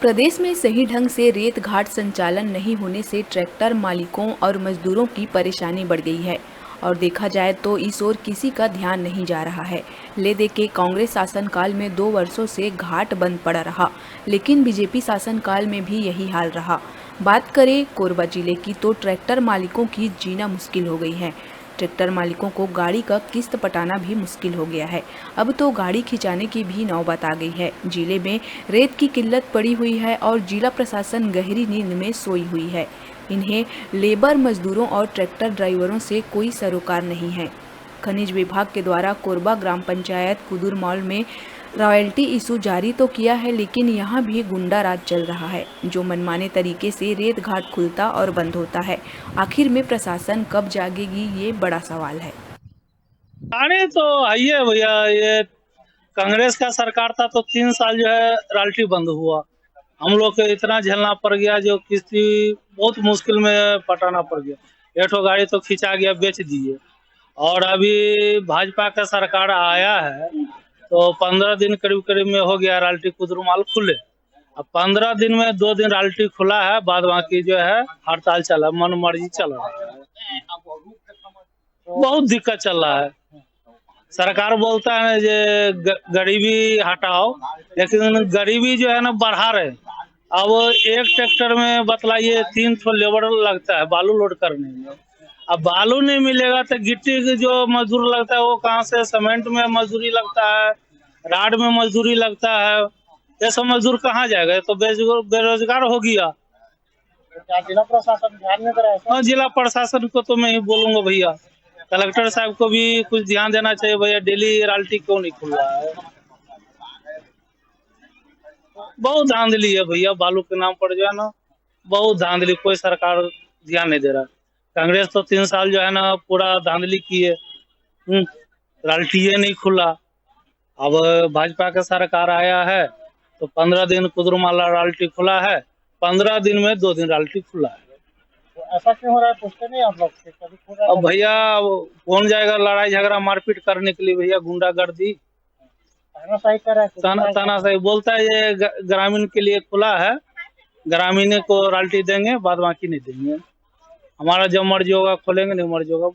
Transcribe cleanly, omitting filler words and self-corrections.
प्रदेश में सही ढंग से रेत घाट संचालन नहीं होने से ट्रैक्टर मालिकों और मजदूरों की परेशानी बढ़ गई है और देखा जाए तो इस ओर किसी का ध्यान नहीं जा रहा है। ले दे के कांग्रेस शासनकाल में 2 वर्षों से घाट बंद पड़ा रहा, लेकिन बीजेपी शासनकाल में भी यही हाल रहा। बात करें कोरबा जिले की तो ट्रैक्टर मालिकों की जीना मुश्किल हो गई है। ट्रैक्टर मालिकों को गाड़ी का किस्त पटाना भी मुश्किल हो गया है। अब तो गाड़ी खिंचाने की भी नौबत आ गई है। जिले में रेत की किल्लत पड़ी हुई है और जिला प्रशासन गहरी नींद में सोई हुई है। इन्हें लेबर मजदूरों और ट्रैक्टर ड्राइवरों से कोई सरोकार नहीं है। खनिज विभाग के द्वारा कोरबा ग्राम पंचायत कुदुर मॉल में रॉयल्टी इशू जारी तो किया है, लेकिन यहाँ भी गुंडा राज चल रहा है, जो मनमाने तरीके से रेत घाट खुलता और बंद होता है। आखिर में प्रशासन कब जागेगी, ये बड़ा सवाल है। अरे तो आइए भैया, ये कांग्रेस का सरकार था तो 3 साल जो है रॉयल्टी बंद हुआ। हम लोग को इतना झेलना पड़ गया, जो किस्ती बहुत मुश्किल में पटाना पड़ गया। 1 गाड़ी तो खिंचा गया, बेच दिए। और अभी भाजपा का सरकार आया है तो 15 दिन करीब में हो गया रॉयल्टी कुदरू माल खुले। अब 15 दिन में 2 दिन रॉयल्टी खुला है, बाद बाकी जो है हड़ताल चला, मन मर्जी चल रहा है। बहुत दिक्कत चल रहा है। सरकार बोलता है जे गरीबी हटाओ, लेकिन गरीबी जो है ना बढ़ा रहे। अब एक ट्रैक्टर में बतलाइए 3 लेबर लगता है बालू लोड करने में। अब बालू नहीं मिलेगा तो गिट्टी की जो मजदूर लगता है वो कहाँ से, सीमेंट में मजदूरी लगता है, राड में मजदूरी लगता है, ये सब मजदूर कहाँ जाएगा? तो बेरोजगार हो गया। जिला प्रशासन ध्यान नहीं दे रहा है। हाँ, जिला प्रशासन को तो मैं ही बोलूंगा भैया, कलेक्टर साहब को भी कुछ ध्यान देना चाहिए भैया। डेली रॉयल्टी क्यों नहीं खुल रहा है? बहुत धांधली है भैया, बालू के नाम पर जो है ना बहुत धांधली, कोई सरकार ध्यान नहीं दे रहा। कांग्रेस तो 3 साल जो है ना पूरा धांधली की है, रॉयल्टी नहीं खुला। अब भाजपा का सरकार आया है तो 15 दिन कुदरुमाला रॉयल्टी खुला है, 15 दिन में 2 दिन रॉयल्टी खुला है। तो ऐसा क्यों हो रहा है, पूछते नहीं आप लोग से कभी खुद? अब भैया कौन जाएगा लड़ाई झगड़ा मारपीट करने के लिए? भैया गुंडागर्दी तानाशाही कर रहा है। तानाशाही बोलता है ये ग्रामीण के लिए खुला है, ग्रामीण को रॉयल्टी देंगे, बाद बाकी नहीं देंगे। हमारा जब मर्जी होगा खोलेंगे, नहीं मर्जी होगा